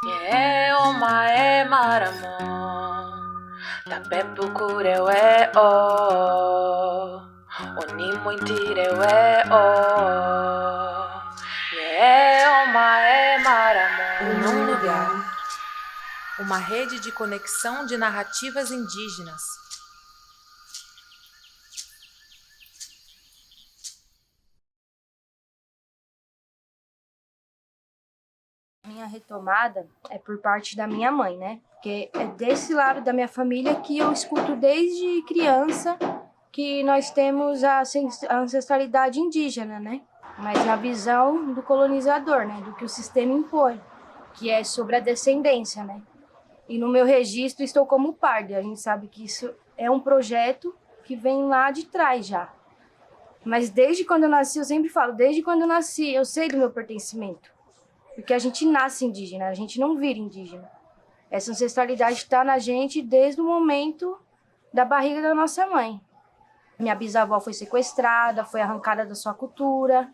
Mae maramo Tapepu kurewe o Oni muintirewe o Mae maramo Num lugar. Uma rede de conexão de narrativas indígenas. Minha retomada é por parte da minha mãe, né? Porque é desse lado da minha família que eu escuto desde criança que nós temos a ancestralidade indígena, né? Mas na visão do colonizador, né? Do que o sistema impõe, que é sobre a descendência, né? E no meu registro estou como parda. A gente sabe que isso é um projeto que vem lá de trás já. Mas desde quando eu nasci, eu sempre falo, desde quando eu nasci, eu sei do meu pertencimento. Porque a gente nasce indígena, a gente não vira indígena. Essa ancestralidade está na gente desde o momento da barriga da nossa mãe. Minha bisavó foi sequestrada, foi arrancada da sua cultura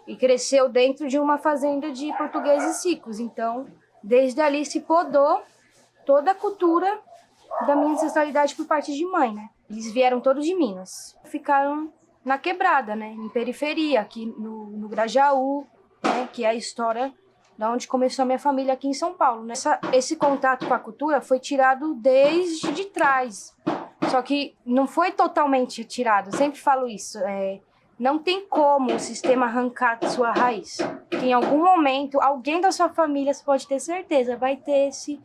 e cresceu dentro de uma fazenda de portugueses ricos. Então, desde ali se podou toda a cultura da minha ancestralidade por parte de mãe, né? Eles vieram todos de Minas. Ficaram na quebrada, né? Em periferia, aqui no Grajaú, né? Que é a história da onde começou a minha família aqui em São Paulo, né? Esse contato com a cultura foi tirado desde de trás. Só que não foi totalmente tirado. Eu sempre falo isso. Não tem como o sistema arrancar sua raiz. Em algum momento, alguém da sua família, você pode ter certeza, vai ter esse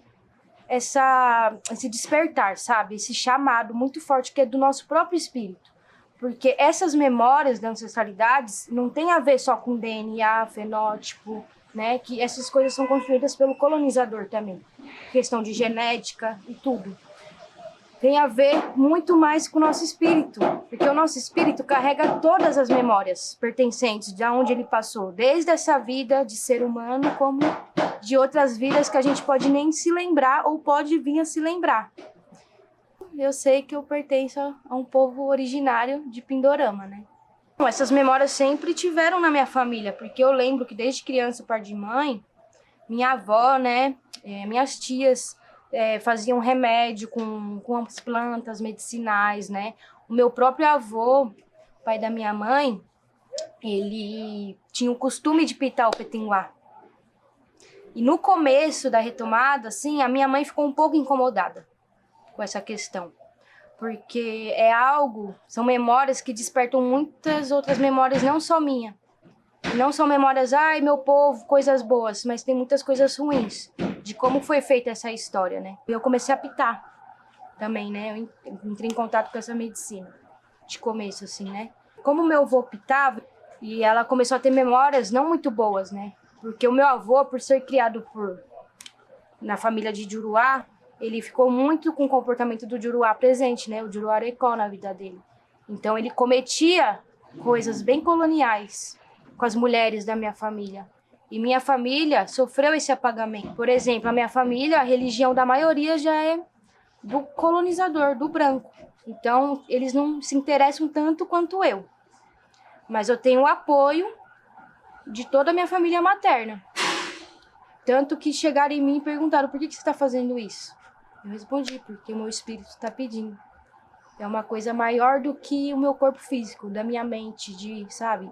despertar, sabe? Esse chamado muito forte que é do nosso próprio espírito. Porque essas memórias da ancestralidade não tem a ver só com DNA, fenótipo, né? Que essas coisas são construídas pelo colonizador também. Questão de genética e tudo. Tem a ver muito mais com o nosso espírito, porque o nosso espírito carrega todas as memórias pertencentes de onde ele passou, desde essa vida de ser humano, como de outras vidas que a gente pode nem se lembrar ou pode vir a se lembrar. Eu sei que eu pertenço a um povo originário de Pindorama, né? Essas memórias sempre tiveram na minha família, porque eu lembro que desde criança, par de mãe, minha avó, né, minhas tias faziam remédio com as plantas medicinais, né? O meu próprio avô, pai da minha mãe, ele tinha o costume de pitar o petinguá. E no começo da retomada, assim, a minha mãe ficou um pouco incomodada com essa questão. Porque são memórias que despertam muitas outras memórias, não só minha. Não são memórias, ai, meu povo, coisas boas, mas tem muitas coisas ruins de como foi feita essa história, né? Eu comecei a pitar também, né? Eu entrei em contato com essa medicina de começo, assim, né? Como meu avô pitava, e ela começou a ter memórias não muito boas, né? Porque o meu avô, por ser criado na família de Juruá, ele ficou muito com o comportamento do Juruá presente, né? O Juruarecó na vida dele. Então ele cometia coisas bem coloniais com as mulheres da minha família. E minha família sofreu esse apagamento. Por exemplo, a minha família, a religião da maioria já é do colonizador, do branco. Então eles não se interessam tanto quanto eu. Mas eu tenho o apoio de toda a minha família materna. Tanto que chegaram em mim e perguntaram, por que você está fazendo isso? Eu respondi, porque o meu espírito está pedindo. É uma coisa maior do que o meu corpo físico, da minha mente, sabe?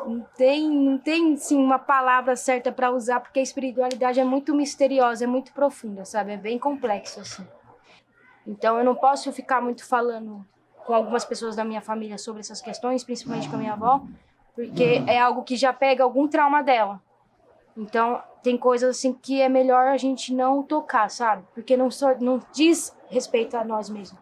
Não tem sim, uma palavra certa para usar, porque a espiritualidade é muito misteriosa, é muito profunda, sabe? É bem complexo, assim. Então eu não posso ficar muito falando com algumas pessoas da minha família sobre essas questões, principalmente com a minha avó, porque é algo que já pega algum trauma dela. Então, tem coisas assim que é melhor a gente não tocar, sabe? Porque não diz respeito a nós mesmos.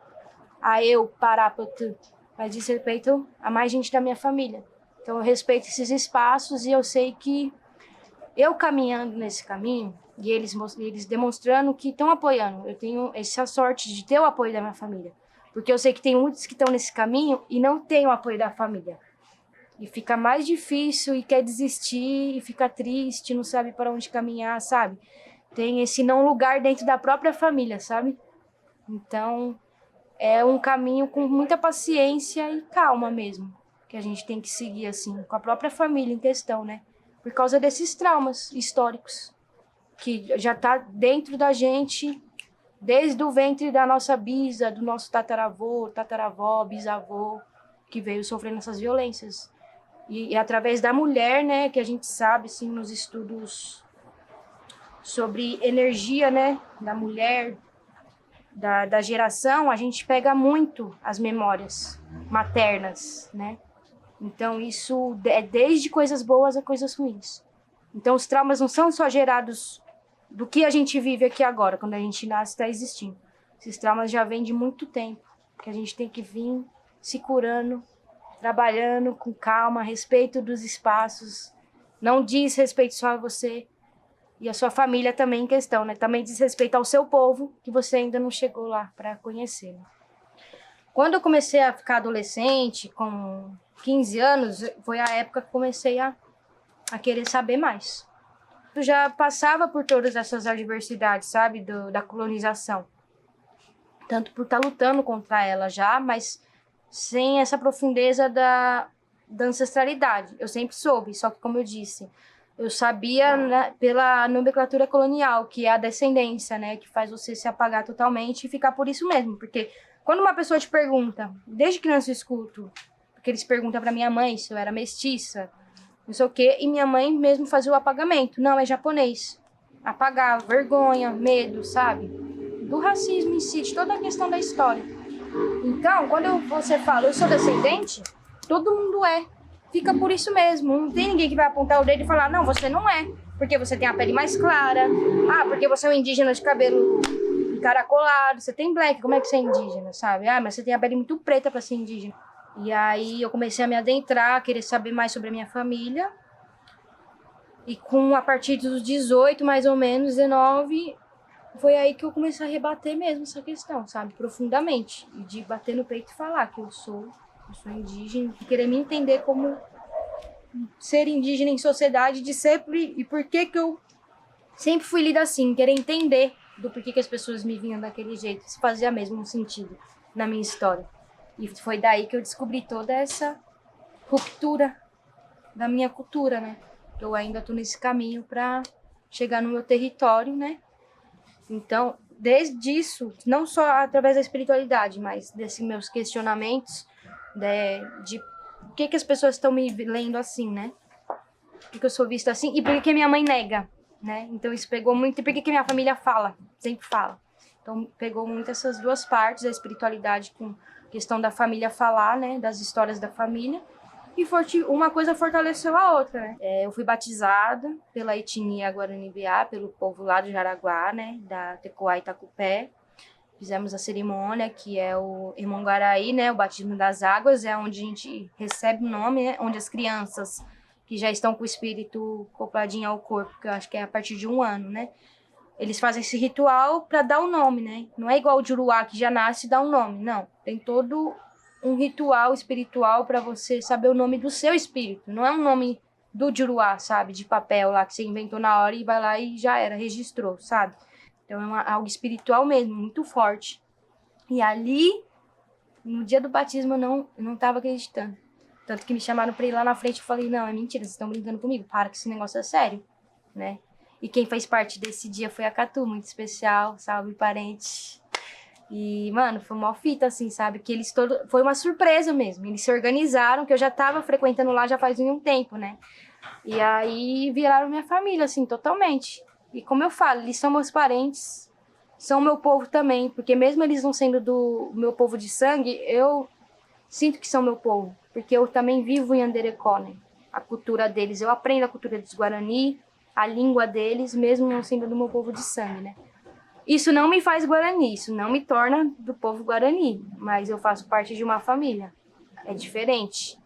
A eu, Pará, tu, mas diz respeito a mais gente da minha família. Então, eu respeito esses espaços e eu sei que eu caminhando nesse caminho e eles demonstrando que estão apoiando. Eu tenho essa sorte de ter o apoio da minha família. Porque eu sei que tem muitos que estão nesse caminho e não têm o apoio da família. E fica mais difícil e quer desistir e fica triste, não sabe para onde caminhar, sabe? Tem esse não lugar dentro da própria família, sabe? Então, é um caminho com muita paciência e calma mesmo, que a gente tem que seguir, assim, com a própria família em questão, né? Por causa desses traumas históricos. que já está dentro da gente desde o ventre da nossa bisa, do nosso tataravô, tataravó, bisavô, que veio sofrendo essas violências. E através da mulher, né, que a gente sabe, assim, nos estudos sobre energia, né, da mulher, da geração, a gente pega muito as memórias maternas, né? Então, isso é desde coisas boas a coisas ruins. Então, os traumas não são só gerados do que a gente vive aqui agora, quando a gente nasce, está existindo. Esses traumas já vêm de muito tempo, que a gente tem que vir se curando, trabalhando com calma, respeito dos espaços. Não diz respeito só a você e a sua família também em questão, né? Também diz respeito ao seu povo, que você ainda não chegou lá para conhecer. Né? Quando eu comecei a ficar adolescente, com 15 anos, foi a época que comecei a querer saber mais. Eu já passava por todas essas adversidades, sabe, da colonização. Tanto por estar lutando contra ela já, mas sem essa profundeza da ancestralidade. Eu sempre soube, só que como eu disse, eu sabia, né, pela nomenclatura colonial, que é a descendência, né, que faz você se apagar totalmente e ficar por isso mesmo. Porque quando uma pessoa te pergunta, desde criança eu escuto, porque eles perguntam pra minha mãe se eu era mestiça, não sei o quê, e minha mãe mesmo fazia o apagamento. Não, é japonês. Apagar, vergonha, medo, sabe? Do racismo em si, de toda a questão da história. Então, quando você fala, eu sou descendente, todo mundo é. Fica por isso mesmo. Não tem ninguém que vai apontar o dedo e falar, não, você não é. Porque você tem a pele mais clara. Ah, porque você é um indígena de cabelo encaracolado. Você tem black, como é que você é indígena, sabe? Ah, mas você tem a pele muito preta pra ser indígena. E aí eu comecei a me adentrar, querer saber mais sobre a minha família. E a partir dos 18, mais ou menos, 19, foi aí que eu comecei a rebater mesmo essa questão, sabe? Profundamente. E de bater no peito e falar que eu sou indígena. E querer me entender como ser indígena em sociedade, de sempre... E por que eu sempre fui lida assim, querer entender do porquê que as pessoas me vinham daquele jeito. Isso fazia mesmo um sentido na minha história. E foi daí que eu descobri toda essa ruptura da minha cultura, né? Eu ainda tô nesse caminho para chegar no meu território, né? Então, desde isso, não só através da espiritualidade, mas desses meus questionamentos de por que as pessoas estão me lendo assim, né? Por que eu sou vista assim e por que minha mãe nega, né? Então, isso pegou muito. E por que minha família fala, sempre fala. Então, pegou muito essas duas partes, a espiritualidade com questão da família falar, né, das histórias da família, e uma coisa fortaleceu a outra, né. Eu fui batizada pela etnia Guarani-Biá, pelo povo lá do Jaraguá, né, da Tecoá e Tacupé. Fizemos a cerimônia, que é o Irmão-Guaraí, né, o batismo das águas, é onde a gente recebe o nome, né, onde as crianças que já estão com o espírito acopladinho ao corpo, que eu acho que é a partir de 1 ano, né, eles fazem esse ritual para dar o nome, né? Não é igual o Juruá, que já nasce e dá um nome. Não. Tem todo um ritual espiritual para você saber o nome do seu espírito. Não é um nome do Juruá, sabe? De papel lá, que você inventou na hora e vai lá e já era, registrou, sabe? Então é algo espiritual mesmo, muito forte. E ali, no dia do batismo, eu não tava acreditando. Tanto que me chamaram para ir lá na frente e eu falei, não, é mentira, vocês estão brincando comigo. Para que esse negócio é sério, né? E quem fez parte desse dia foi a Catu, muito especial, salve, parente. E, mano, foi uma fita, assim, sabe? Que eles foi uma surpresa mesmo. Eles se organizaram, que eu já tava frequentando lá já faz um tempo, né? E aí viraram minha família, assim, totalmente. E como eu falo, eles são meus parentes, são meu povo também. Porque mesmo eles não sendo do meu povo de sangue, eu sinto que são meu povo. Porque eu também vivo em Anderecó, né? A cultura deles. Eu aprendo a cultura dos Guarani, a língua deles, mesmo não sendo do meu povo de sangue, né? Isso não me faz Guarani, isso não me torna do povo Guarani, mas eu faço parte de uma família. É diferente,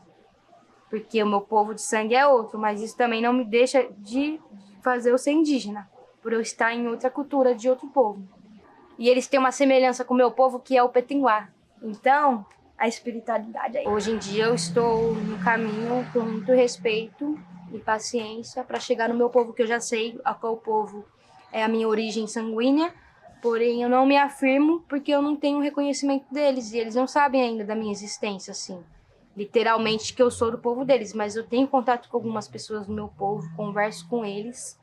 porque o meu povo de sangue é outro, mas isso também não me deixa de fazer eu ser indígena, por eu estar em outra cultura de outro povo. E eles têm uma semelhança com o meu povo, que é o Petinguá. Então, a espiritualidade aí. Hoje em dia eu estou no caminho com muito respeito e paciência para chegar no meu povo, que eu já sei a qual povo é a minha origem sanguínea, porém eu não me afirmo porque eu não tenho reconhecimento deles e eles não sabem ainda da minha existência, assim, literalmente que eu sou do povo deles, mas eu tenho contato com algumas pessoas do meu povo, converso com eles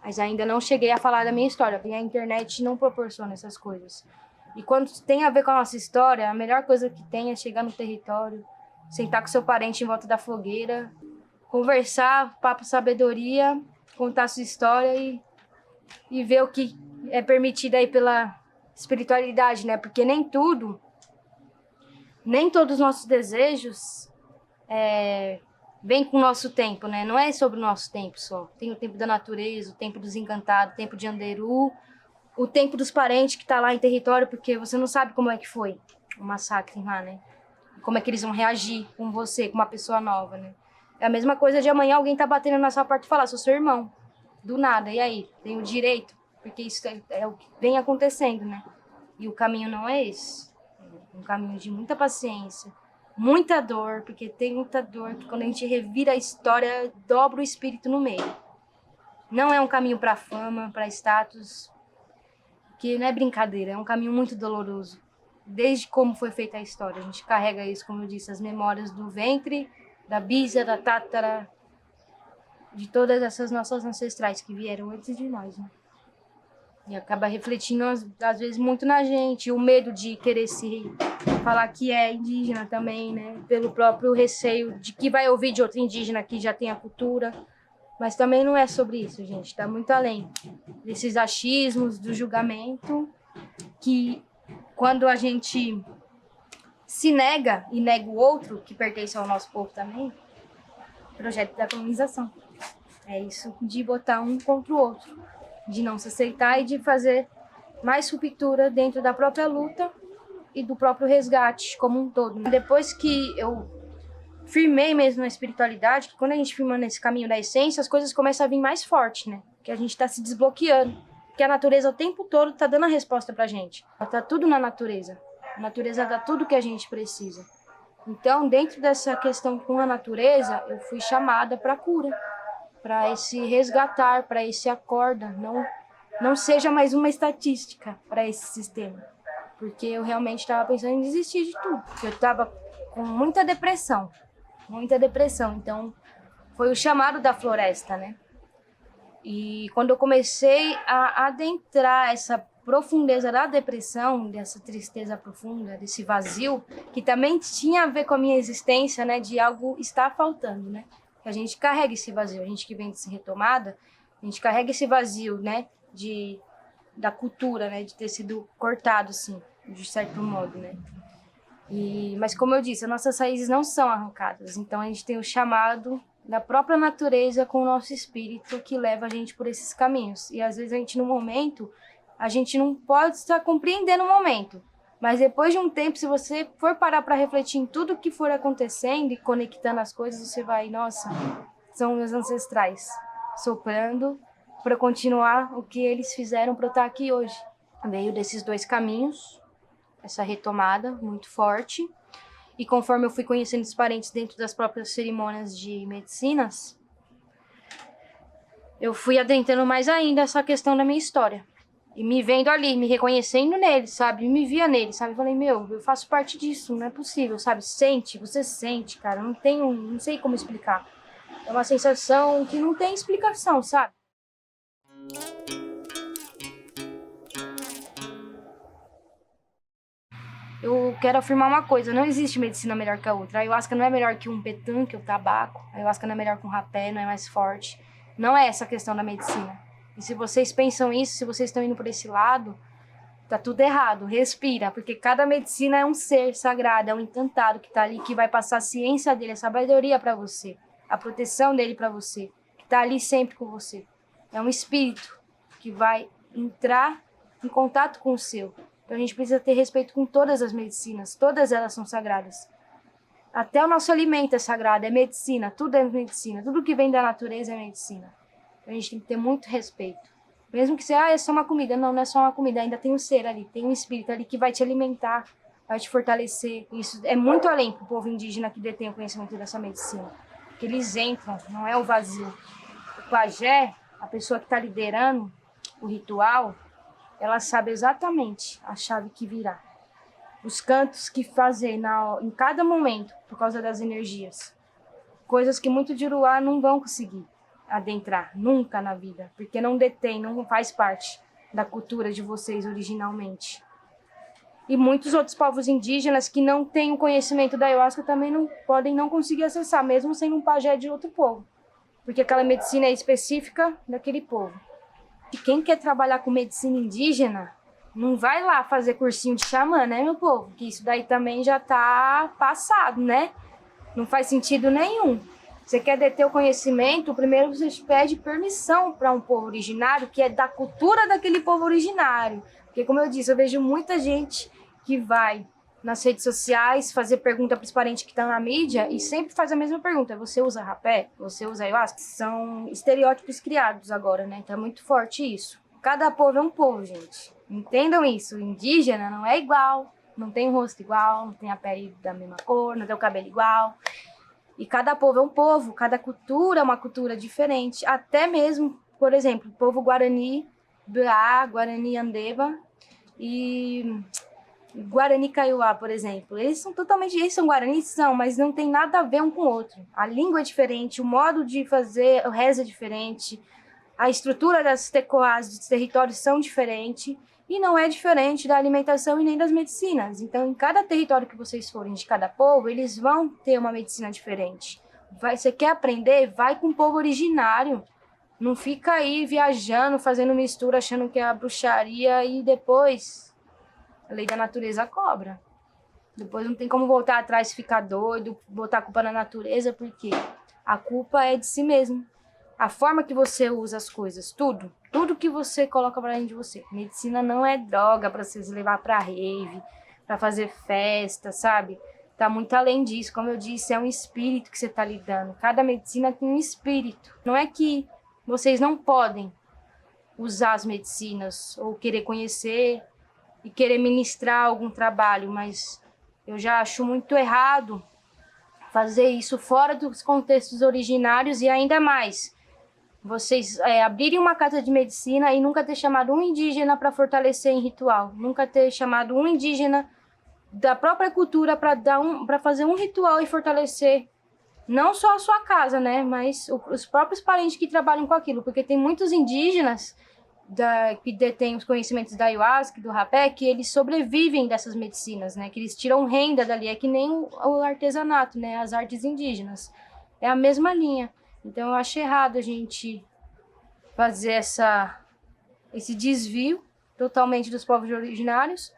mas ainda não cheguei a falar da minha história, porque a internet não proporciona essas coisas. E quando tem a ver com a nossa história, a melhor coisa que tem é chegar no território, sentar com seu parente em volta da fogueira, conversar, papo sabedoria, contar sua história e ver o que é permitido aí pela espiritualidade, né? Porque nem todos os nossos desejos vêm com o nosso tempo, né? Não é sobre o nosso tempo só. Tem o tempo da natureza, o tempo dos encantados, o tempo de Anderu, o tempo dos parentes que tá lá em território, porque você não sabe como é que foi o massacre lá, né? Como é que eles vão reagir com você, com uma pessoa nova, né? É a mesma coisa de amanhã alguém tá batendo na sua porta e falar, sou seu irmão. Do nada, e aí? Tem o direito? Porque isso é o que vem acontecendo, né? E o caminho não é esse. É um caminho de muita paciência, muita dor, porque tem muita dor, que quando a gente revira a história, dobra o espírito no meio. Não é um caminho para fama, para status, que não é brincadeira, é um caminho muito doloroso. Desde como foi feita a história, a gente carrega isso, como eu disse, as memórias do ventre, da bisa, da tátara, de todas essas nossas ancestrais que vieram antes de nós, né? E acaba refletindo, às vezes, muito na gente, o medo de querer se falar que é indígena também, né? Pelo próprio receio de que vai ouvir de outro indígena que já tem a cultura. Mas também não é sobre isso, gente, tá muito além desses achismos, do julgamento, que quando a gente se nega e nega o outro, que pertence ao nosso povo também, projeto da colonização. É isso de botar um contra o outro, de não se aceitar e de fazer mais ruptura dentro da própria luta e do próprio resgate como um todo. Depois que eu firmei mesmo na espiritualidade, que quando a gente firma nesse caminho da essência, as coisas começam a vir mais forte, né? Que a gente tá se desbloqueando, que a natureza o tempo todo tá dando a resposta pra gente. Tá tudo na natureza. A natureza dá tudo que a gente precisa. Então, dentro dessa questão com a natureza, eu fui chamada para cura, para esse resgatar, para esse acorda, não seja mais uma estatística para esse sistema, porque eu realmente estava pensando em desistir de tudo. Eu estava com muita depressão, então foi o chamado da floresta, né? E quando eu comecei a adentrar essa profundeza da depressão, dessa tristeza profunda, desse vazio, que também tinha a ver com a minha existência, né, de algo estar faltando, né? A gente carrega esse vazio, a gente que vem dessa retomada, a gente carrega esse vazio, né, da cultura, né, de ter sido cortado, assim, de certo modo, né? Mas como eu disse, as nossas raízes não são arrancadas, então a gente tem o chamado da própria natureza com o nosso espírito que leva a gente por esses caminhos. E às vezes a gente, no momento, a gente não pode estar compreendendo o momento, mas depois de um tempo, se você for parar para refletir em tudo que for acontecendo e conectando as coisas, você vai, nossa, são meus ancestrais soprando para continuar o que eles fizeram para eu estar aqui hoje. Veio desses dois caminhos, essa retomada muito forte. E conforme eu fui conhecendo os parentes dentro das próprias cerimônias de medicinas, eu fui adentrando mais ainda essa questão da minha história. E me vendo ali, me reconhecendo nele, sabe? Me via nele, sabe? Eu falei, eu faço parte disso, não é possível, sabe? Você sente, cara. Não sei como explicar. É uma sensação que não tem explicação, sabe? Eu quero afirmar uma coisa, não existe medicina melhor que a outra. A ayahuasca não é melhor que um petan, que o tabaco. A ayahuasca não é melhor que um rapé, não é mais forte. Não é essa a questão da medicina. E se vocês pensam isso, se vocês estão indo por esse lado, tá tudo errado. Respira, porque cada medicina é um ser sagrado, é um encantado que tá ali, que vai passar a ciência dele, a sabedoria para você, a proteção dele para você, que tá ali sempre com você. É um espírito que vai entrar em contato com o seu. Então a gente precisa ter respeito com todas as medicinas, todas elas são sagradas. Até o nosso alimento é sagrado, é medicina, tudo é medicina, tudo que vem da natureza é medicina. Então a gente tem que ter muito respeito. Mesmo que seja, é só uma comida, não é só uma comida, ainda tem um ser ali, tem um espírito ali que vai te alimentar, vai te fortalecer. Isso é muito além para o povo indígena que detém o conhecimento dessa medicina. Porque eles entram, não é o vazio. O pajé, a pessoa que está liderando o ritual, ela sabe exatamente a chave que virá. Os cantos que fazer em cada momento, por causa das energias. Coisas que muito de Uruá não vão conseguir. adentrar, nunca na vida, porque não detém, não faz parte da cultura de vocês originalmente. E muitos outros povos indígenas que não têm o conhecimento da ayahuasca também não podem não conseguir acessar, mesmo sendo um pajé de outro povo, porque aquela medicina é específica daquele povo. E quem quer trabalhar com medicina indígena não vai lá fazer cursinho de xamã, né, meu povo? Que isso daí também já tá passado, né? Não faz sentido nenhum. Você quer deter o conhecimento, primeiro você pede permissão para um povo originário, que é da cultura daquele povo originário. Porque, como eu disse, eu vejo muita gente que vai nas redes sociais fazer pergunta para os parentes que estão na mídia e sempre faz a mesma pergunta. Você usa rapé? Você usa ayahuasca? São estereótipos criados agora, né? Tá muito forte isso. Cada povo é um povo, gente. Entendam isso. Indígena não é igual, não tem o rosto igual, não tem a pele da mesma cor, não tem o cabelo igual. E cada povo é um povo, cada cultura é uma cultura diferente. Até mesmo, por exemplo, o povo Guarani, Biá, Guarani Andeva e Guarani Kaiowá, por exemplo. Eles são Guaranis, são, mas não tem nada a ver um com o outro. A língua é diferente, o modo de fazer o reza é diferente, a estrutura das tecoás, dos territórios são diferentes. E não é diferente da alimentação e nem das medicinas. Então, em cada território que vocês forem, de cada povo, eles vão ter uma medicina diferente. Você quer aprender? Vai com o povo originário. Não fica aí viajando, fazendo mistura, achando que é a bruxaria e depois a lei da natureza cobra. Depois não tem como voltar atrás, ficar doido, botar a culpa na natureza, porque a culpa é de si mesmo. A forma que você usa as coisas, tudo que você coloca para dentro de você. Medicina não é droga para vocês levar para rave, para fazer festa, sabe? Tá muito além disso. Como eu disse, é um espírito que você tá lidando. Cada medicina tem um espírito. Não é que vocês não podem usar as medicinas ou querer conhecer e querer ministrar algum trabalho, mas eu já acho muito errado fazer isso fora dos contextos originários e ainda mais vocês abrirem uma casa de medicina e nunca ter chamado um indígena para fortalecer em ritual, nunca ter chamado um indígena da própria cultura para fazer um ritual e fortalecer não só a sua casa, né, mas os próprios parentes que trabalham com aquilo, porque tem muitos indígenas que detêm os conhecimentos da ayahuasca, do rapé, que eles sobrevivem dessas medicinas, né, que eles tiram renda dali, é que nem o artesanato, né, as artes indígenas, é a mesma linha. Então eu acho errado a gente fazer esse desvio totalmente dos povos originários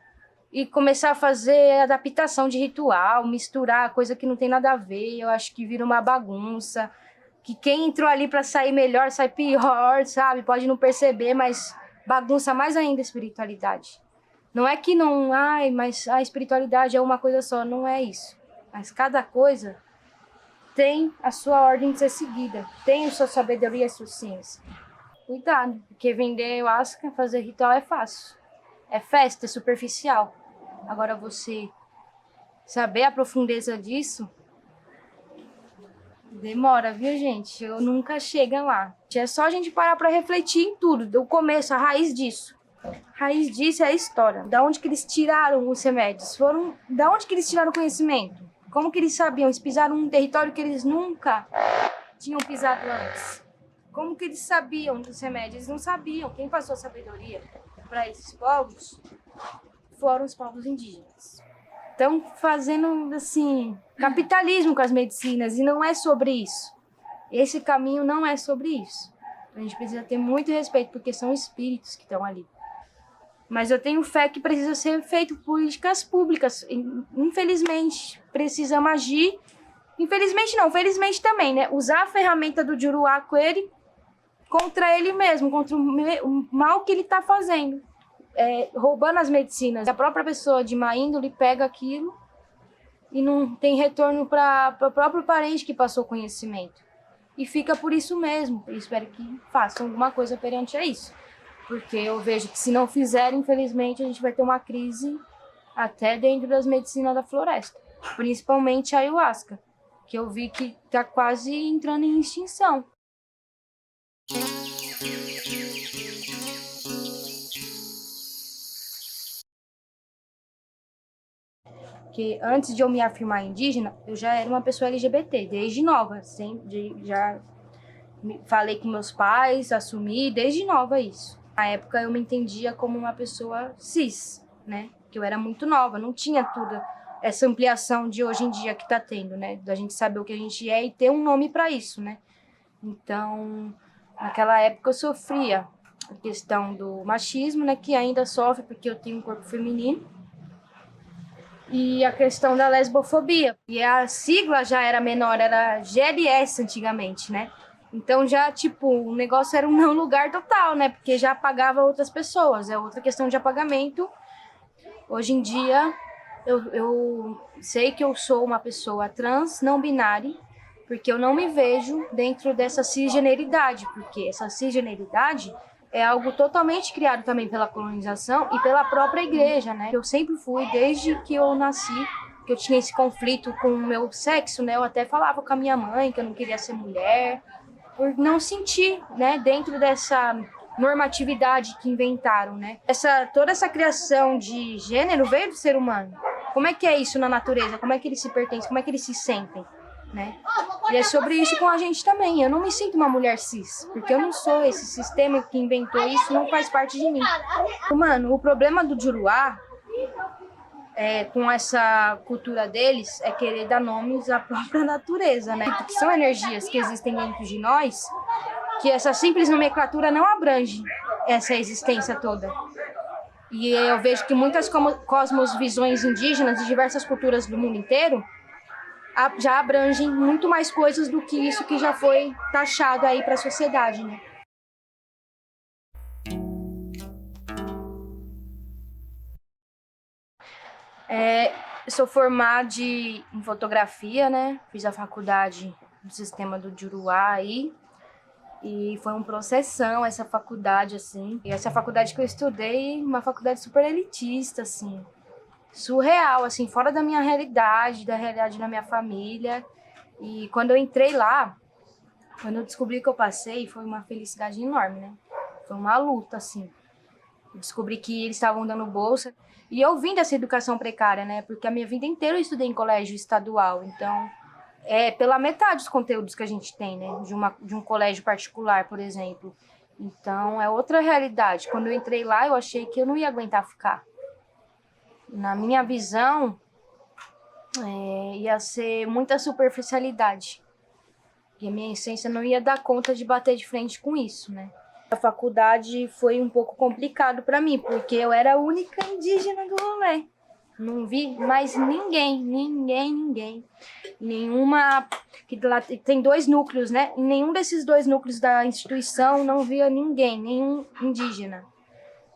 e começar a fazer adaptação de ritual, misturar coisa que não tem nada a ver. Eu acho que vira uma bagunça, que quem entrou ali para sair melhor sai pior, sabe? Pode não perceber, mas bagunça mais ainda a espiritualidade. Não é que não, mas a espiritualidade é uma coisa só, não é isso. Mas cada coisa tem a sua ordem de ser seguida, tem a sua sabedoria e a sua ciência. Cuidado, porque vender ayahuasca, fazer ritual é fácil. É festa, é superficial. Agora você saber a profundeza disso, demora, viu, gente? Eu nunca chega lá. É só a gente parar para refletir em tudo, do começo, a raiz disso. A raiz disso é a história. Da onde que eles tiraram os remédios? Da onde que eles tiraram o conhecimento? Como que eles sabiam? Eles pisaram num território que eles nunca tinham pisado antes. Como que eles sabiam dos remédios? Eles não sabiam. Quem passou a sabedoria para esses povos foram os povos indígenas. Estão fazendo, assim, capitalismo com as medicinas e não é sobre isso. Esse caminho não é sobre isso. A gente precisa ter muito respeito porque são espíritos que estão ali. Mas eu tenho fé que precisa ser feito políticas públicas. Infelizmente, precisamos agir. Infelizmente não, felizmente também, né? Usar a ferramenta do Juruá Coelho contra ele mesmo, contra o mal que ele está fazendo. Roubando as medicinas. A própria pessoa de má índole pega aquilo e não tem retorno para o próprio parente que passou o conhecimento. E fica por isso mesmo. Eu espero que façam alguma coisa perante a isso. Porque eu vejo que se não fizerem, infelizmente, a gente vai ter uma crise até dentro das medicinas da floresta. Principalmente a ayahuasca, que eu vi que está quase entrando em extinção. Que antes de eu me afirmar indígena, eu já era uma pessoa LGBT, desde nova, Falei com meus pais, assumi desde nova isso. Na época eu me entendia como uma pessoa cis, né? Que eu era muito nova, não tinha tudo essa ampliação de hoje em dia que tá tendo, né? Da gente saber o que a gente é e ter um nome para isso, né? Então, naquela época eu sofria a questão do machismo, né? Que ainda sofre porque eu tenho um corpo feminino. E a questão da lesbofobia. E a sigla já era menor, era GLS antigamente, né? Então já, tipo, o negócio era um não lugar total, né? Porque já apagava outras pessoas, é outra questão de apagamento. Hoje em dia, eu sei que eu sou uma pessoa trans, não binária, porque eu não me vejo dentro dessa cisgeneridade, porque essa cisgeneridade é algo totalmente criado também pela colonização e pela própria igreja, né? Eu sempre fui, desde que eu nasci, que eu tinha esse conflito com o meu sexo, né? Eu até falava com a minha mãe que eu não queria ser mulher, por não sentir, né, dentro dessa normatividade que inventaram, né? Toda essa criação de gênero veio do ser humano. Como é que é isso na natureza? Como é que eles se pertencem? Como é que eles se sentem, né? E é sobre isso com a gente também. Eu não me sinto uma mulher cis, porque eu não sou. Esse sistema que inventou isso não faz parte de mim. Mano, o problema do Juruá, com essa cultura deles, é querer dar nomes à própria natureza, né? Que são energias que existem dentro de nós, que essa simples nomenclatura não abrange essa existência toda. E eu vejo que muitas cosmovisões indígenas de diversas culturas do mundo inteiro já abrangem muito mais coisas do que isso que já foi taxado aí para a sociedade, né? Eu sou formada em fotografia, né? Fiz a faculdade no sistema do Juruá aí. E foi um processão essa faculdade, assim. E essa faculdade que eu estudei, uma faculdade super elitista, assim. Surreal, assim, fora da minha realidade, da realidade da minha família. E quando eu entrei lá, quando eu descobri que eu passei, foi uma felicidade enorme, né? Foi uma luta, assim. Eu descobri que eles estavam dando bolsa. E eu vim dessa educação precária, né? Porque a minha vida inteira eu estudei em colégio estadual. Então, é pela metade dos conteúdos que a gente tem, né? De um colégio particular, por exemplo. Então, é outra realidade. Quando eu entrei lá, eu achei que eu não ia aguentar ficar. Na minha visão, ia ser muita superficialidade. E a minha essência não ia dar conta de bater de frente com isso, né? A faculdade foi um pouco complicado para mim, porque eu era a única indígena do rolê. Não vi mais ninguém. Nenhuma... Lá tem 2 núcleos, né? Em nenhum desses 2 núcleos da instituição não via ninguém, nenhum indígena.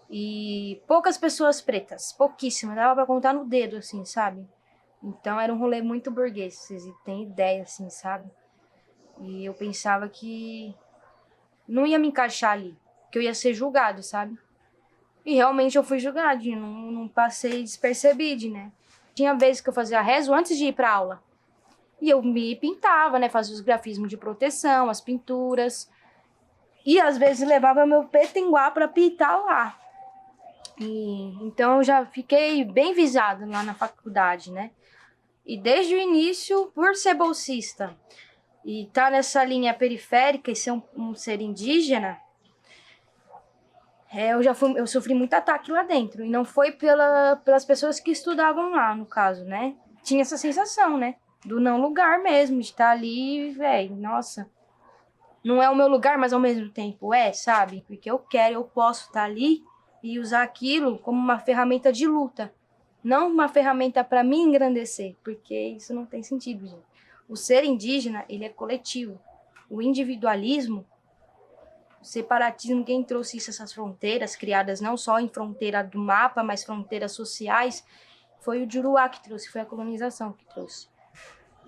E poucas pessoas pretas, pouquíssimas. Dava para contar no dedo, assim, sabe? Então era um rolê muito burguês, vocês têm ideia, assim, sabe? E eu pensava que não ia me encaixar ali, que eu ia ser julgado, sabe? E realmente eu fui julgado, não passei despercebido, né? Tinha vezes que eu fazia rezo antes de ir pra aula. E eu me pintava, né? Fazia os grafismos de proteção, as pinturas. E às vezes levava meu petinguá pra pintar lá. Então eu já fiquei bem visada lá na faculdade, né? E desde o início, por ser bolsista e estar nessa linha periférica e ser um ser indígena, eu sofri muito ataque lá dentro. E não foi pelas pessoas que estudavam lá, no caso, né? Tinha essa sensação, né? Do não lugar mesmo, de estar ali, velho, nossa. Não é o meu lugar, mas ao mesmo tempo sabe? Porque eu posso estar ali e usar aquilo como uma ferramenta de luta. Não uma ferramenta para me engrandecer, porque isso não tem sentido, gente. O ser indígena, ele é coletivo. O individualismo, o separatismo, quem trouxe essas fronteiras, criadas não só em fronteira do mapa, mas fronteiras sociais, foi o Juruá que trouxe, foi a colonização que trouxe.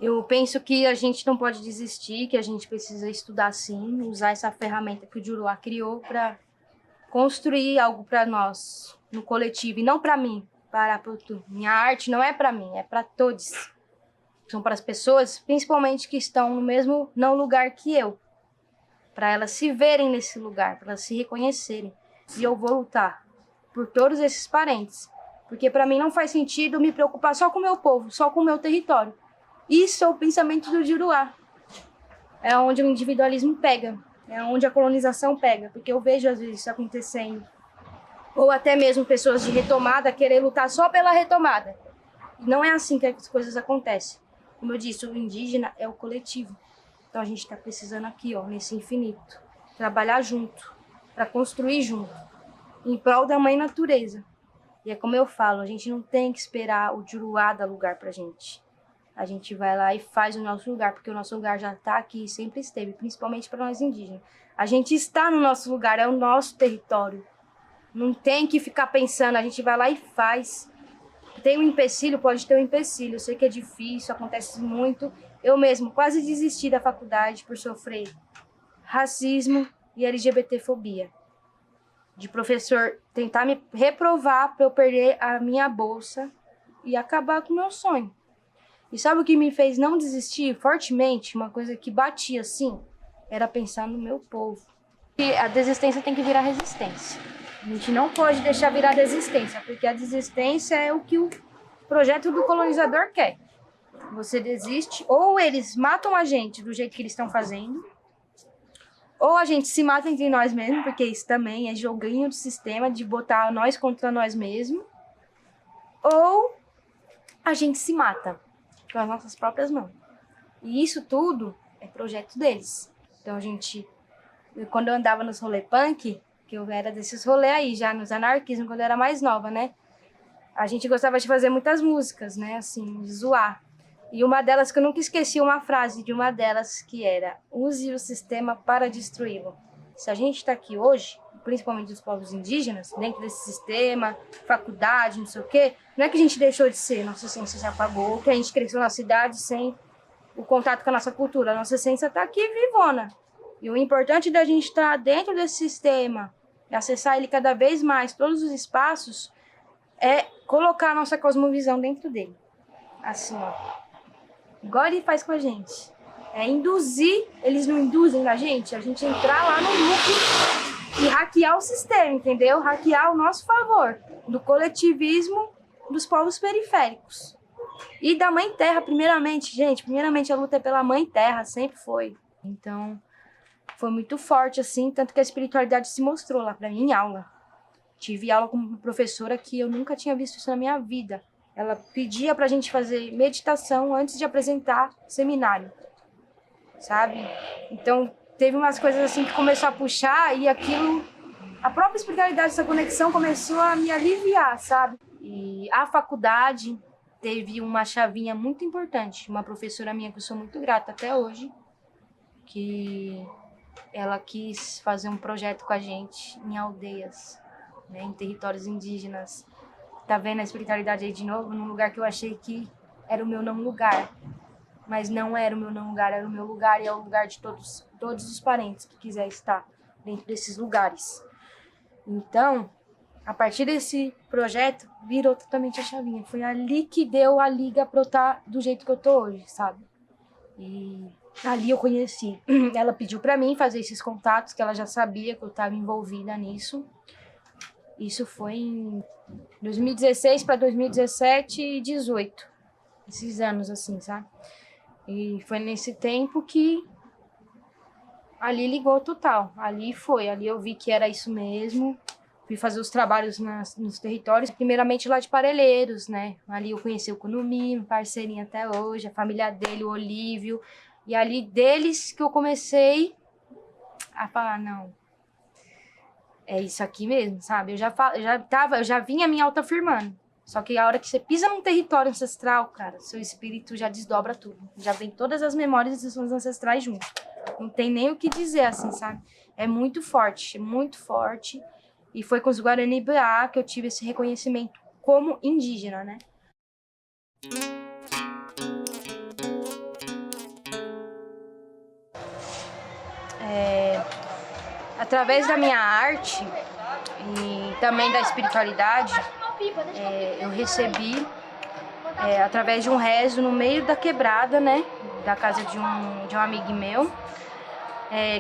Eu penso que a gente não pode desistir, que a gente precisa estudar sim, usar essa ferramenta que o Juruá criou para construir algo para nós, no coletivo, e não para mim, para tu. Minha arte não é para mim, é para todos. São para as pessoas, principalmente que estão no mesmo não lugar que eu, para elas se verem nesse lugar, para elas se reconhecerem. E eu vou lutar por todos esses parentes, porque para mim não faz sentido me preocupar só com o meu povo, só com o meu território. Isso é o pensamento do Juruá. É onde o individualismo pega. é onde a colonização pega, porque eu vejo às vezes isso acontecendo. Ou até mesmo pessoas de retomada querer lutar só pela retomada. Não é assim que as coisas acontecem. Como eu disse, o indígena é o coletivo. Então a gente está precisando aqui, ó, nesse infinito, trabalhar junto, para construir junto, em prol da mãe natureza. E é como eu falo, a gente não tem que esperar o Juruá dar lugar pra gente. A gente vai lá e faz o nosso lugar, porque o nosso lugar já está aqui, sempre esteve, principalmente para nós indígenas. A gente está no nosso lugar, é o nosso território. Não tem que ficar pensando, a gente vai lá e faz. Tem um empecilho, pode ter um empecilho. Eu sei que é difícil, acontece muito. Eu mesmo quase desisti da faculdade por sofrer racismo e LGBTfobia. De professor tentar me reprovar para eu perder a minha bolsa e acabar com o meu sonho. E sabe o que me fez não desistir fortemente? Uma coisa que batia assim, era pensar no meu povo. E a desistência tem que virar resistência. A gente não pode deixar virar desistência, porque a desistência é o que o projeto do colonizador quer. Você desiste, ou eles matam a gente do jeito que eles estão fazendo, ou a gente se mata entre nós mesmos, porque isso também é joguinho do sistema, de botar nós contra nós mesmos, ou a gente se mata com as nossas próprias mãos. E isso tudo é projeto deles. Então quando eu andava nos rolê punk, que eu era desses rolê aí, já nos anarquismos, quando eu era mais nova, né? A gente gostava de fazer muitas músicas, né? Assim, de zoar. E uma delas, que eu nunca esqueci, uma frase de uma delas, que era: use o sistema para destruí-lo. Se a gente está aqui hoje, principalmente os povos indígenas, dentro desse sistema, faculdade, não sei o quê, não é que a gente deixou de ser, nossa essência se apagou, que a gente cresceu na cidade sem o contato com a nossa cultura. A nossa essência está aqui vivona. E o importante da gente estar dentro desse sistema e acessar ele cada vez mais, todos os espaços, é colocar a nossa cosmovisão dentro dele. Assim, ó. Igual ele faz com a gente. É induzir, eles não induzem a gente entrar lá no núcleo e hackear o sistema, entendeu? Hackear ao nosso favor, do coletivismo dos povos periféricos. E da Mãe Terra, primeiramente, gente. Primeiramente, a luta é pela Mãe Terra, sempre foi. Então, foi muito forte, assim, tanto que a espiritualidade se mostrou lá pra mim em aula. Tive aula com uma professora que eu nunca tinha visto isso na minha vida. Ela pedia pra gente fazer meditação antes de apresentar seminário, sabe? Então, teve umas coisas assim que começou a puxar e aquilo, a própria espiritualidade dessa conexão começou a me aliviar, sabe? E a faculdade teve uma chavinha muito importante, uma professora minha que eu sou muito grata até hoje, que ela quis fazer um projeto com a gente em aldeias, né, em territórios indígenas. Tá vendo a espiritualidade aí de novo? Num lugar que eu achei que era o meu não lugar. Mas não era o meu não lugar, era o meu lugar e é o lugar de todos os parentes que quiser estar dentro desses lugares. Então, a partir desse projeto, virou totalmente a chavinha. Foi ali que deu a liga pra eu estar do jeito que eu tô hoje, sabe? E ali eu conheci. Ela pediu pra mim fazer esses contatos, que ela já sabia que eu estava envolvida nisso. Isso foi em 2016 para 2017 e 2018. Esses anos, assim, sabe? E foi nesse tempo que ali ligou total. Ali eu vi que era isso mesmo. Fui fazer os trabalhos nos territórios, primeiramente lá de Parelheiros, né? Ali eu conheci o Kunumi, parceirinho até hoje, a família dele, o Olívio. E ali deles que eu comecei a falar, não, é isso aqui mesmo, sabe? Eu já vinha me autoafirmando. Só que a hora que você pisa num território ancestral, cara, seu espírito já desdobra tudo. Já vem todas as memórias dos seus ancestrais junto. Não tem nem o que dizer, assim, sabe? É muito forte, muito forte. E foi com os Guarani Biá que eu tive esse reconhecimento como indígena, né? Através da minha arte e também da espiritualidade, eu recebi, através de um rezo no meio da quebrada, né, da casa de um amigo meu,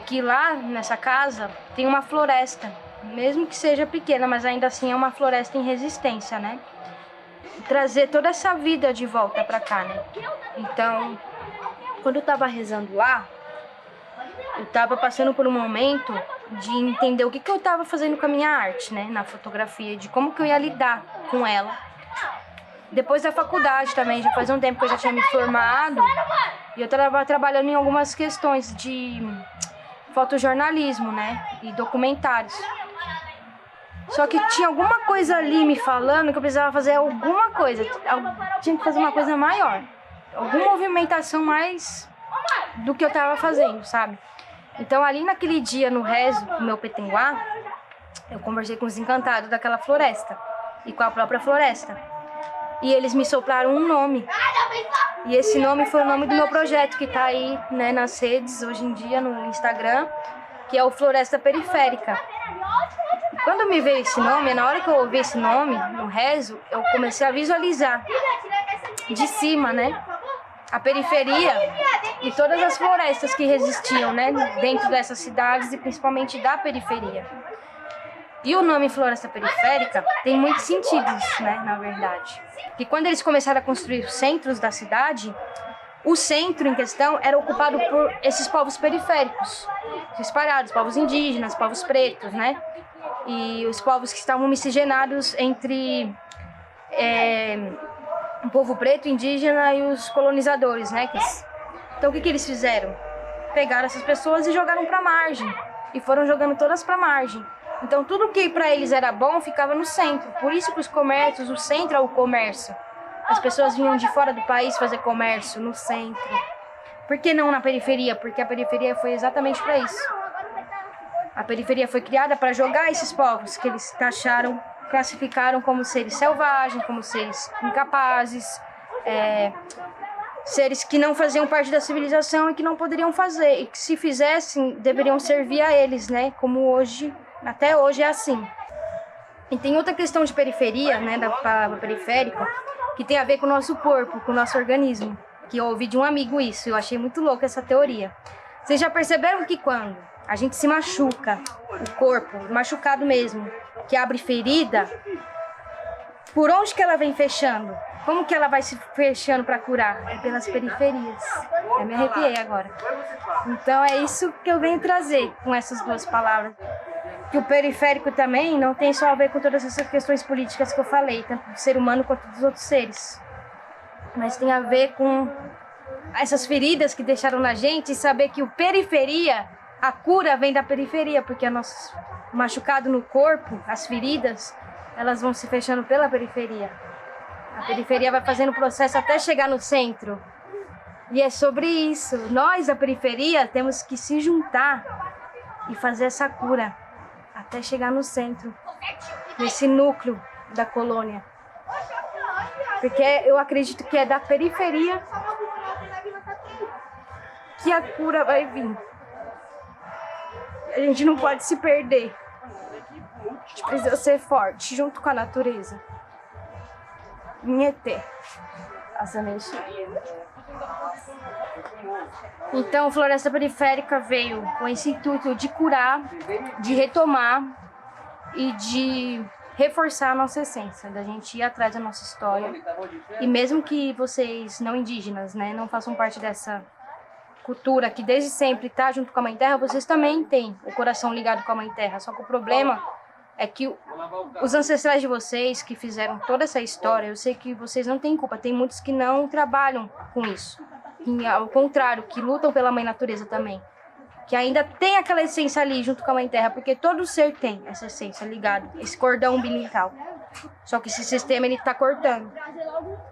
que lá nessa casa tem uma floresta, mesmo que seja pequena, mas ainda assim é uma floresta em resistência, né? Trazer toda essa vida de volta pra cá, né? Então, quando eu tava rezando lá, eu estava passando por um momento de entender o que eu estava fazendo com a minha arte, né, na fotografia, de como que eu ia lidar com ela. Depois da faculdade também, já faz um tempo que eu já tinha me formado, e eu estava trabalhando em algumas questões de fotojornalismo, né, e documentários. Só que tinha alguma coisa ali me falando que eu precisava fazer alguma coisa, tinha que fazer uma coisa maior, alguma movimentação mais do que eu estava fazendo, sabe? Então ali naquele dia no rezo, no meu Petenguá, eu conversei com os encantados daquela floresta e com a própria floresta. E eles me sopraram um nome. E esse nome foi o nome do meu projeto que está aí, né, nas redes hoje em dia, no Instagram, que é o Floresta Periférica. E quando me veio esse nome, na hora que eu ouvi esse nome, no rezo, eu comecei a visualizar de cima, né, a periferia e todas as florestas que resistiam, né, dentro dessas cidades e principalmente da periferia. E o nome Floresta Periférica tem muitos sentidos, né, na verdade. E quando eles começaram a construir os centros da cidade, o centro em questão era ocupado por esses povos periféricos, espalhados, povos indígenas, povos pretos, né? E os povos que estavam miscigenados entre o povo preto, indígena e os colonizadores, né? Então o que eles fizeram? Pegaram essas pessoas e jogaram para a margem. E foram jogando todas para a margem. Então tudo que para eles era bom ficava no centro. Por isso que os comércios, o centro é o comércio. As pessoas vinham de fora do país fazer comércio no centro. Por que não na periferia? Porque a periferia foi exatamente para isso. A periferia foi criada para jogar esses povos que eles taxaram, classificaram como seres selvagens, como seres incapazes, seres que não faziam parte da civilização e que não poderiam fazer. E que se fizessem, deveriam servir a eles, né? Como hoje, até hoje é assim. E tem outra questão de periferia, né, da palavra periférico, que tem a ver com o nosso corpo, com o nosso organismo. Que eu ouvi de um amigo isso, eu achei muito louca essa teoria. Vocês já perceberam que quando a gente se machuca, o corpo, machucado mesmo, que abre ferida, por onde que ela vem fechando? Como que ela vai se fechando para curar? É pelas periferias. Eu me arrepiei agora. Então é isso que eu venho trazer com essas duas palavras. Que o periférico também não tem só a ver com todas essas questões políticas que eu falei, tanto do ser humano quanto dos outros seres. Mas tem a ver com essas feridas que deixaram na gente e saber que o periferia, a cura vem da periferia, porque o nosso machucado no corpo, as feridas, elas vão se fechando pela periferia. A periferia vai fazendo o processo até chegar no centro. E é sobre isso. Nós, da periferia, temos que se juntar e fazer essa cura até chegar no centro, nesse núcleo da colônia. Porque eu acredito que é da periferia que a cura vai vir. A gente não pode se perder. A gente precisa ser forte, junto com a natureza. Nhete. Então, Floresta Periférica veio com esse intuito de curar, de retomar e de reforçar a nossa essência, da gente ir atrás da nossa história. E mesmo que vocês não indígenas, né, não façam parte dessa cultura que desde sempre está junto com a Mãe Terra, vocês também têm o coração ligado com a Mãe Terra. Só que o problema é que os ancestrais de vocês que fizeram toda essa história, eu sei que vocês não têm culpa, tem muitos que não trabalham com isso. E, ao contrário, que lutam pela Mãe Natureza também. Que ainda tem aquela essência ali junto com a Mãe Terra, porque todo ser tem essa essência ligada, esse cordão umbilical. Só que esse sistema ele tá cortando.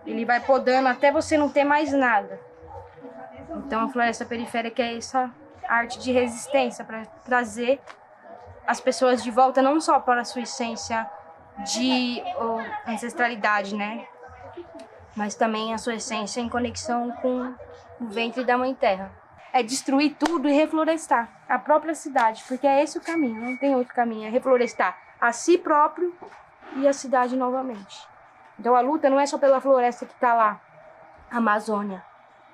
Ele vai podando até você não ter mais nada. Então a Floresta Periférica é essa arte de resistência para trazer as pessoas de volta não só para a sua essência de ancestralidade, né? Mas também a sua essência em conexão com o ventre da Mãe Terra. É destruir tudo e reflorestar a própria cidade, porque é esse o caminho, não tem outro caminho, é reflorestar a si próprio e a cidade novamente. Então a luta não é só pela floresta que está lá, a Amazônia,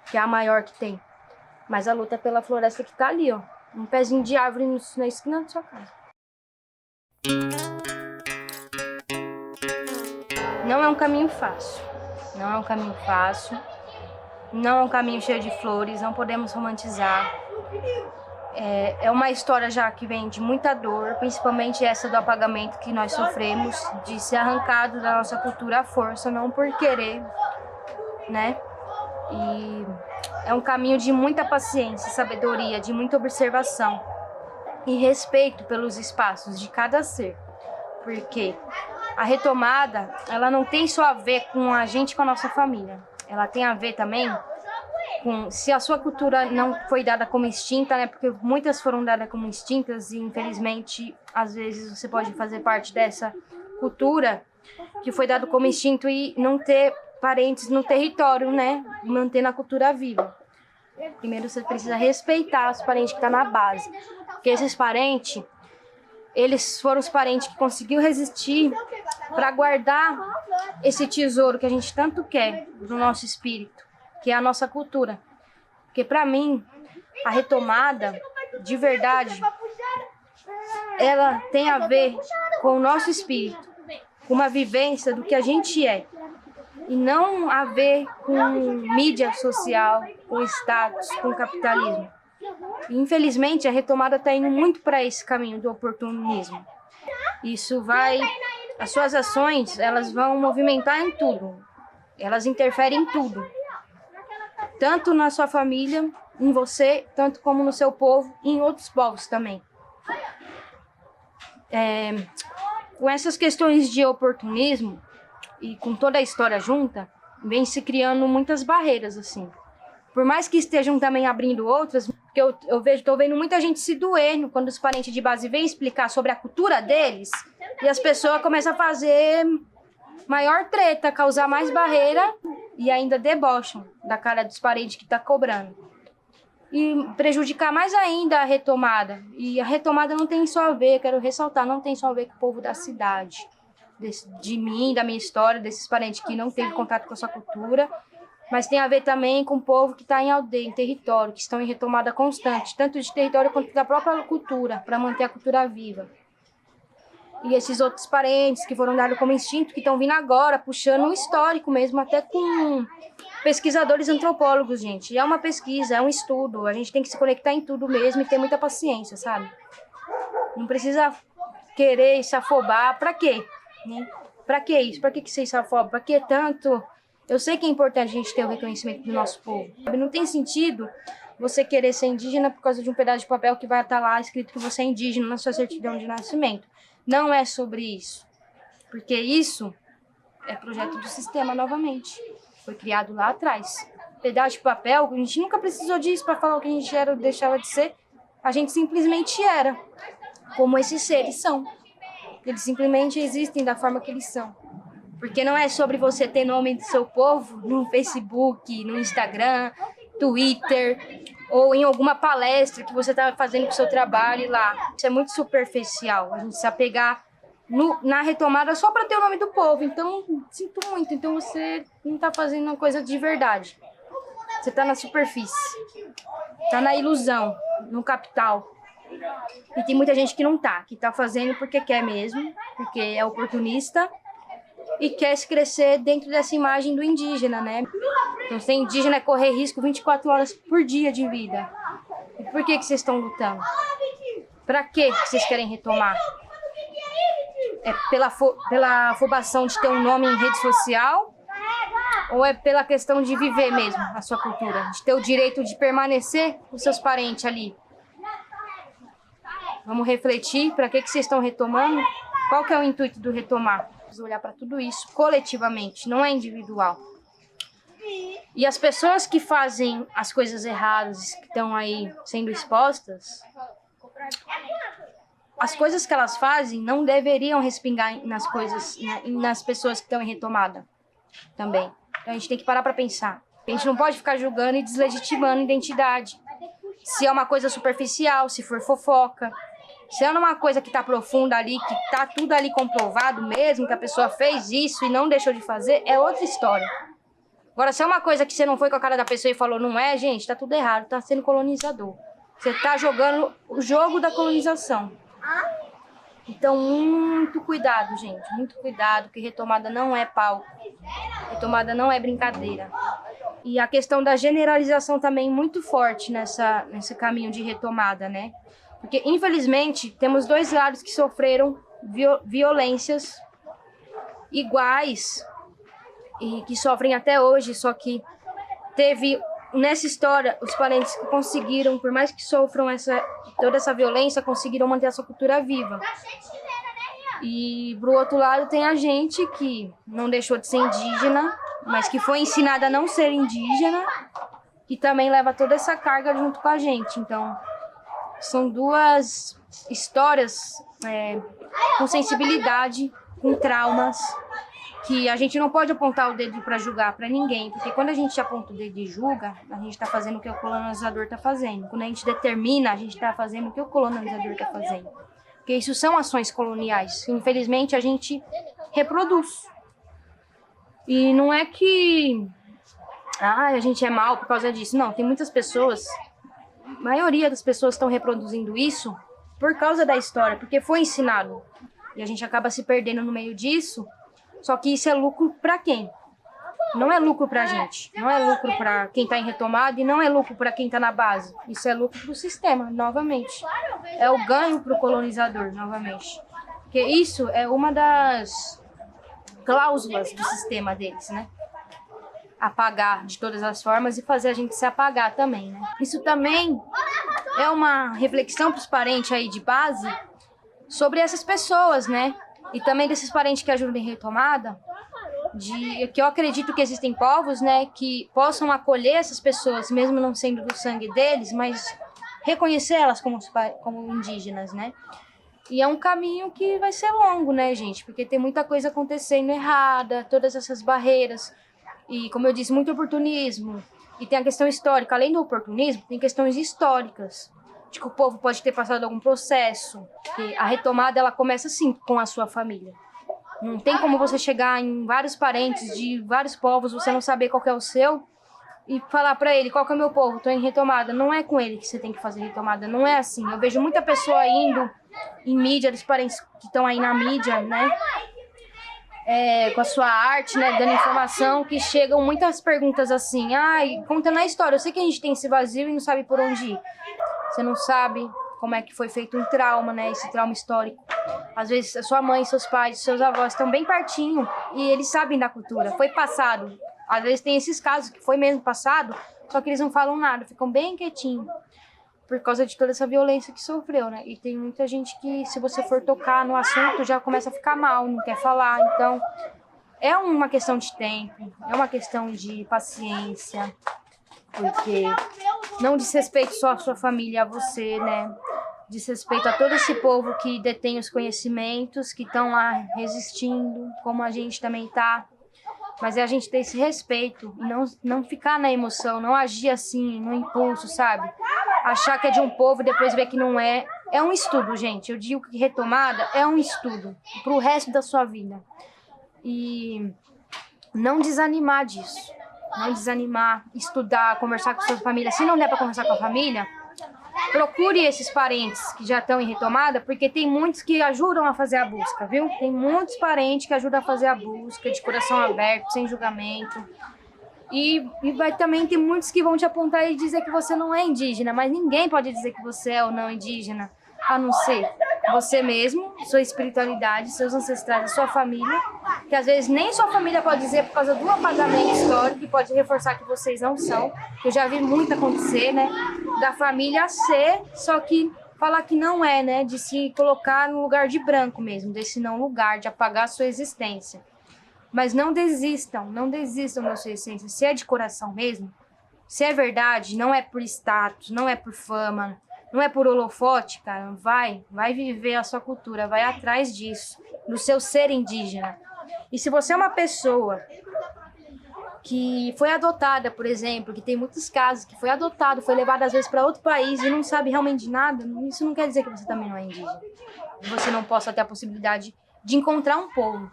que é a maior que tem, mas a luta é pela floresta que está ali, ó, um pezinho de árvore na esquina da sua casa. Não é um caminho fácil, não é um caminho fácil, não é um caminho cheio de flores, não podemos romantizar. É uma história já que vem de muita dor, principalmente essa do apagamento que nós sofremos, de ser arrancado da nossa cultura à força, não por querer, né? E é um caminho de muita paciência, sabedoria, de muita observação e respeito pelos espaços de cada ser. Porque a retomada, ela não tem só a ver com a gente, com a nossa família. Ela tem a ver também com, se a sua cultura não foi dada como extinta, né? Porque muitas foram dadas como extintas e, infelizmente, às vezes você pode fazer parte dessa cultura que foi dado como extinto e não ter parentes no território, né? Mantendo a cultura viva. Primeiro você precisa respeitar os parentes que estão na base. Porque esses parentes, eles foram os parentes que conseguiu resistir para guardar esse tesouro que a gente tanto quer do nosso espírito, que é a nossa cultura. Porque para mim, a retomada, de verdade, ela tem a ver com o nosso espírito, com uma vivência do que a gente é. E não a ver com mídia social, com status, com capitalismo. E, infelizmente, a retomada está indo muito para esse caminho do oportunismo. Isso vai... As suas ações, elas vão movimentar em tudo. Elas interferem em tudo. Tanto na sua família, em você, tanto como no seu povo e em outros povos também. Com essas questões de oportunismo, e com toda a história junta, vem se criando muitas barreiras, assim. Por mais que estejam também abrindo outras, porque estou vendo muita gente se doer quando os parentes de base vêm explicar sobre a cultura deles, e as pessoas começam a fazer maior treta, causar mais barreira, e ainda debocham da cara dos parentes que tá cobrando. E prejudicar mais ainda a retomada. E a retomada não tem só a ver, quero ressaltar, não tem só a ver com o povo da cidade. De mim, da minha história, desses parentes que não teve contato com a sua cultura, mas tem a ver também com o povo que está em aldeia, em território, que estão em retomada constante, tanto de território quanto da própria cultura, para manter a cultura viva. E esses outros parentes que foram dados como instinto, que estão vindo agora, puxando um histórico mesmo, até com pesquisadores antropólogos, gente. É uma pesquisa, é um estudo, a gente tem que se conectar em tudo mesmo e ter muita paciência, sabe? Não precisa querer se afobar, para quê? Né? Pra que isso? Pra que ser xenofóbico? Pra que tanto? Eu sei que é importante a gente ter o reconhecimento do nosso povo. Não tem sentido você querer ser indígena por causa de um pedaço de papel que vai estar lá escrito que você é indígena na sua certidão de nascimento. Não é sobre isso. Porque isso é projeto do sistema novamente. Foi criado lá atrás. Pedaço de papel, a gente nunca precisou disso para falar o que a gente era ou deixava de ser. A gente simplesmente era. Como esses seres são. Eles simplesmente existem da forma que eles são. Porque não é sobre você ter nome do seu povo no Facebook, no Instagram, Twitter, ou em alguma palestra que você está fazendo com o seu trabalho lá. Isso é muito superficial, a gente se apegar na retomada só para ter o nome do povo. Então, sinto muito, então você não está fazendo uma coisa de verdade. Você está na superfície, está na ilusão, no capital. E tem muita gente que não tá, que tá fazendo porque quer mesmo, porque é oportunista e quer se crescer dentro dessa imagem do indígena, né? Então, ser indígena é correr risco 24 horas por dia de vida. E por que vocês estão lutando? Pra que vocês querem retomar? É pela afobação de ter um nome em rede social? Ou é pela questão de viver mesmo a sua cultura? De ter o direito de permanecer com seus parentes ali? Vamos refletir para que vocês estão retomando? Qual que é o intuito do retomar? Precisa olhar para tudo isso coletivamente, não é individual. E as pessoas que fazem as coisas erradas, que estão aí sendo expostas, as coisas que elas fazem não deveriam respingar nas coisas, nas pessoas que estão em retomada também. Então a gente tem que parar para pensar. A gente não pode ficar julgando e deslegitimando a identidade. Se é uma coisa superficial, se for fofoca. Se é uma coisa que tá profunda ali, que tá tudo ali comprovado mesmo, que a pessoa fez isso e não deixou de fazer, é outra história. Agora, se é uma coisa que você não foi com a cara da pessoa e falou, não é, gente, tá tudo errado, tá sendo colonizador. Você tá jogando o jogo da colonização. Então, muito cuidado, gente, muito cuidado, que retomada não é palco. Retomada não é brincadeira. E a questão da generalização também muito forte nesse caminho de retomada, né? Porque, infelizmente, temos dois lados que sofreram violências iguais e que sofrem até hoje, só que teve, nessa história, os parentes que conseguiram, por mais que sofram toda essa violência, conseguiram manter a sua cultura viva. E, pro outro lado, tem a gente que não deixou de ser indígena, mas que foi ensinada a não ser indígena, que também leva toda essa carga junto com a gente. Então, são duas histórias com sensibilidade, com traumas, que a gente não pode apontar o dedo para julgar para ninguém, porque quando a gente aponta o dedo e julga, a gente está fazendo o que o colonizador está fazendo. Quando a gente determina, a gente está fazendo o que o colonizador está fazendo. Porque isso são ações coloniais. Infelizmente, a gente reproduz. E não é que a gente é mal por causa disso. Não, tem muitas pessoas, a maioria das pessoas estão reproduzindo isso por causa da história, porque foi ensinado. E a gente acaba se perdendo no meio disso. Só que isso é lucro para quem? Não é lucro para a gente. Não é lucro para quem está em retomada e não é lucro para quem está na base. Isso é lucro para o sistema, novamente. É o ganho para o colonizador, novamente. Porque isso é uma das cláusulas do sistema deles, né? Apagar de todas as formas e fazer a gente se apagar também, né? Isso também é uma reflexão para os parentes aí de base sobre essas pessoas, né? E também desses parentes que ajudam em retomada, que eu acredito que existem povos, né, que possam acolher essas pessoas, mesmo não sendo do sangue deles, mas reconhecer elas como indígenas, né? E é um caminho que vai ser longo, né, gente? Porque tem muita coisa acontecendo errada, todas essas barreiras. E, como eu disse, muito oportunismo. E tem a questão histórica. Além do oportunismo, tem questões históricas. De que o povo pode ter passado algum processo. Que a retomada, ela começa, assim, com a sua família. Não tem como você chegar em vários parentes de vários povos, você não saber qual que é o seu, e falar pra ele, qual que é o meu povo, tô em retomada. Não é com ele que você tem que fazer retomada, não é assim. Eu vejo muita pessoa indo em mídia, dos parentes que estão aí na mídia, né, com a sua arte, né, dando informação, que chegam muitas perguntas assim, contando a história, eu sei que a gente tem esse vazio e não sabe por onde ir. Você não sabe como é que foi feito um trauma, né, esse trauma histórico. Às vezes a sua mãe, seus pais, seus avós estão bem pertinho e eles sabem da cultura, foi passado. Às vezes tem esses casos que foi mesmo passado, só que eles não falam nada, ficam bem quietinhos. Por causa de toda essa violência que sofreu, né? E tem muita gente que, se você for tocar no assunto, já começa a ficar mal, não quer falar. Então, é uma questão de tempo, é uma questão de paciência, porque não diz respeito só à sua família, a você, né? Diz respeito a todo esse povo que detém os conhecimentos, que estão lá resistindo, como a gente também tá. Mas é a gente ter esse respeito e não ficar na emoção, não agir assim, no impulso, sabe? Achar que é de um povo e depois ver que não é. É um estudo, gente. Eu digo que retomada é um estudo pro resto da sua vida. E não desanimar disso. Não desanimar, estudar, conversar com sua família. Se não der para conversar com a família, procure esses parentes que já estão em retomada, porque tem muitos que ajudam a fazer a busca, viu? Tem muitos parentes que ajudam a fazer a busca, de coração aberto, sem julgamento. E vai também ter muitos que vão te apontar e dizer que você não é indígena, mas ninguém pode dizer que você é ou não indígena, a não ser você mesmo, sua espiritualidade, seus ancestrais, sua família, que às vezes nem sua família pode dizer por causa do apagamento histórico, que pode reforçar que vocês não são. Eu já vi muito acontecer, né? Da família ser, só que falar que não é, né? De se colocar no lugar de branco mesmo, desse não lugar, de apagar a sua existência. Mas não desistam da sua essência. Se é de coração mesmo, se é verdade, não é por status, não é por fama, não é por holofote, cara. Vai viver a sua cultura, vai atrás disso, do seu ser indígena. E se você é uma pessoa que foi adotada, por exemplo, que tem muitos casos, que foi adotado, foi levado às vezes para outro país e não sabe realmente de nada, isso não quer dizer que você também não é indígena. Você não possa ter a possibilidade de encontrar um povo.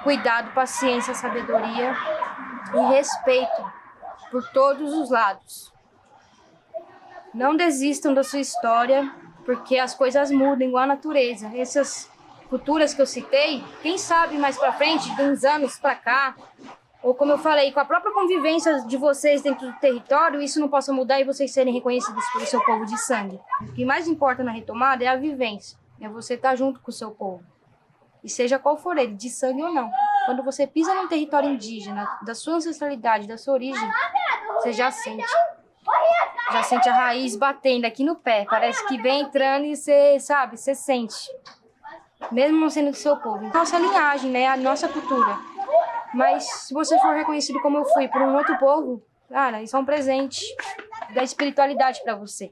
Cuidado, paciência, sabedoria e respeito por todos os lados. Não desistam da sua história, porque as coisas mudam igual a natureza. Essas culturas que eu citei, quem sabe mais pra frente, de uns anos pra cá, ou como eu falei, com a própria convivência de vocês dentro do território, isso não possa mudar e vocês serem reconhecidos pelo seu povo de sangue. O que mais importa na retomada é a vivência, é você estar junto com o seu povo. E seja qual for ele, de sangue ou não. Quando você pisa num território indígena, da sua ancestralidade, da sua origem, você já sente a raiz batendo aqui no pé. Parece que vem entrando e você, sabe, você sente. Mesmo não sendo do seu povo. Nossa linhagem, né? A nossa cultura. Mas se você for reconhecido como eu fui por um outro povo, cara, isso é um presente da espiritualidade pra você.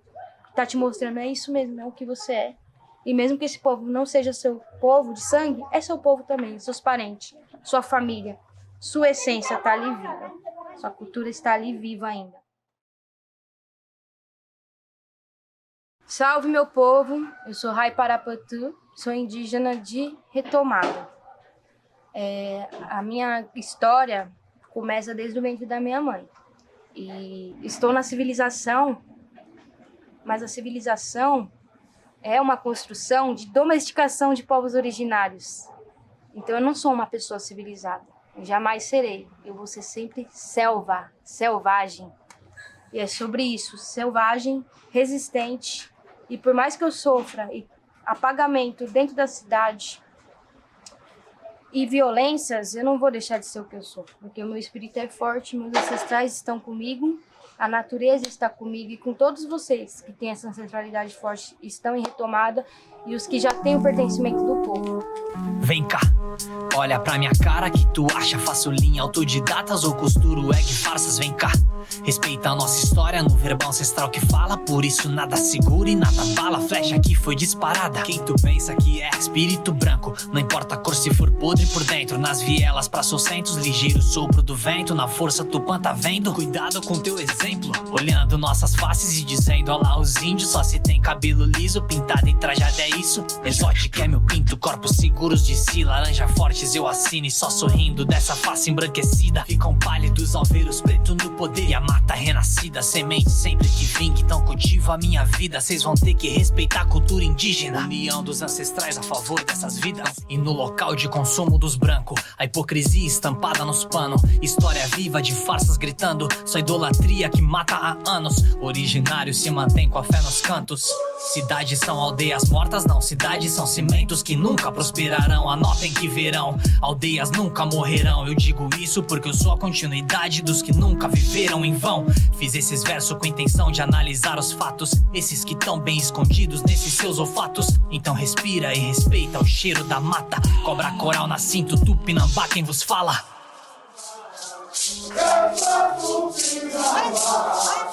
Tá te mostrando, é isso mesmo, é o que você é. E mesmo que esse povo não seja seu povo de sangue, é seu povo também, seus parentes, sua família. Sua essência está ali viva. Sua cultura está ali viva ainda. Salve, meu povo! Eu sou Rai Parapatu, sou indígena de Retomada. A minha história começa desde o ventre da minha mãe. E estou na civilização, mas a civilização é uma construção de domesticação de povos originários. Então eu não sou uma pessoa civilizada, eu jamais serei. Eu vou ser sempre selvagem. E é sobre isso, selvagem, resistente. E por mais que eu sofra apagamento dentro da cidade e violências, eu não vou deixar de ser o que eu sou. Porque o meu espírito é forte, meus ancestrais estão comigo, a natureza está comigo e com todos vocês que têm essa ancestralidade forte estão em retomada e os que já têm o pertencimento do povo. Vem cá, olha pra minha cara, que tu acha faço linha autodidatas ou costuro egg farsas, vem cá. Respeita a nossa história no verbal ancestral que fala, por isso nada segura e nada bala, flecha que foi disparada. Quem tu pensa que é espírito branco, não importa a cor se for podre por dentro, nas vielas pra centros, ligeiro sopro do vento, na força Tupã tá vendo, cuidado com teu exemplo, olhando nossas faces e dizendo, olha lá os índios, só se tem cabelo liso, pintado e trajado é isso, exótico é meu pinto, corpos seguros de si, laranja fortes eu assino e só sorrindo dessa face embranquecida, ficam pálidos ao ver os pretos no poder e a mata renascida, semente sempre que vingue, então cultivo a minha vida, cês vão ter que respeitar a cultura indígena, união dos ancestrais a favor dessas vidas, e no local de consumo dos brancos, a hipocrisia estampada nos panos, história viva de farsas gritando, só idolatria que mata há anos, originários se mantém com a fé nos cantos, cidades são aldeias mortas, não, cidades são cimentos que nunca prosperarão, anotem que verão, aldeias nunca morrerão, eu digo isso porque eu sou a continuidade dos que nunca viveram em vão, fiz esses versos com a intenção de analisar os fatos, esses que tão bem escondidos nesses seus olfatos, então respira e respeita o cheiro da mata, cobra coral na cinto, Tupinambá quem vos fala. Eu sou Tupinambá.